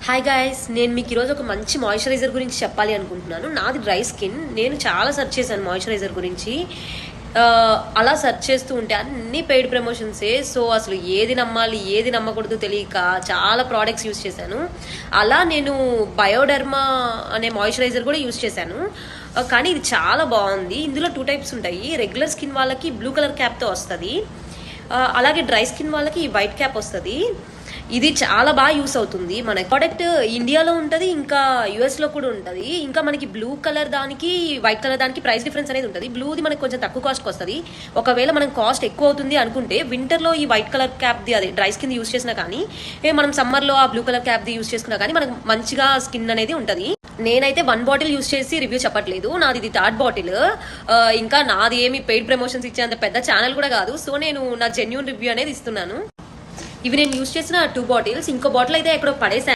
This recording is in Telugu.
హాయ్ గాయస్, నేను మీకు ఈరోజు ఒక మంచి మాయిశ్చరైజర్ గురించి చెప్పాలి అనుకుంటున్నాను. నాది డ్రై స్కిన్. నేను చాలా సెర్చ్ చేశాను మాయిశ్చరైజర్ గురించి. అలా సెర్చ్ చేస్తూ ఉంటే అన్ని పెయిడ్ ప్రమోషన్సే. సో అసలు ఏది నమ్మాలి ఏది నమ్మకూడదు తెలియక చాలా ప్రోడక్ట్స్ యూస్ చేశాను. అలా నేను బయోడెర్మా అనే మాయిశ్చరైజర్ కూడా యూస్ చేశాను. కానీ ఇది చాలా బాగుంది. ఇందులో 2 టైప్స్ ఉంటాయి. రెగ్యులర్ స్కిన్ వాళ్ళకి బ్లూ కలర్ క్యాప్తో వస్తుంది, అలాగే డ్రై స్కిన్ వాళ్ళకి వైట్ క్యాప్ వస్తుంది. ఇది చాలా బాగా యూస్ అవుతుంది. మన ప్రోడక్ట్ ఇండియాలో ఉంటుంది, ఇంకా యూఎస్లో కూడా ఉంటుంది. ఇంకా మనకి బ్లూ కలర్ దానికి వైట్ కలర్ దానికి ప్రైస్ డిఫరెన్స్ అనేది ఉంటుంది. బ్లూది మనకి కొంచెం తక్కువ కాస్ట్కి వస్తుంది. ఒకవేళ మనం కాస్ట్ ఎక్కువ అవుతుంది అనుకుంటే వింటర్లో ఈ వైట్ కలర్ క్యాప్ది అదే డ్రై స్కిన్ యూస్ చేసినా కానీ, మనం సమ్మర్లో ఆ బ్లూ కలర్ క్యాప్ది యూస్ చేసుకున్నా కానీ మనకు మంచిగా స్కిన్ అనేది ఉంటుంది. నేనైతే 1 బాటిల్ యూస్ చేసి రివ్యూ చెప్పట్లేదు. నాది ఇది 3rd బాటిల్. ఇంకా నాది ఏమి పెయిడ్ ప్రమోషన్స్ ఇచ్చేంత పెద్ద ఛానల్ కూడా కాదు. సో నేను నా జెన్యూన్ రివ్యూ అనేది ఇస్తున్నాను. ఇవి నేను యూస్ చేసిన 2 బాటిల్స్. ఇంకో బాటిల్ అయితే ఎక్కడో పడేసాను.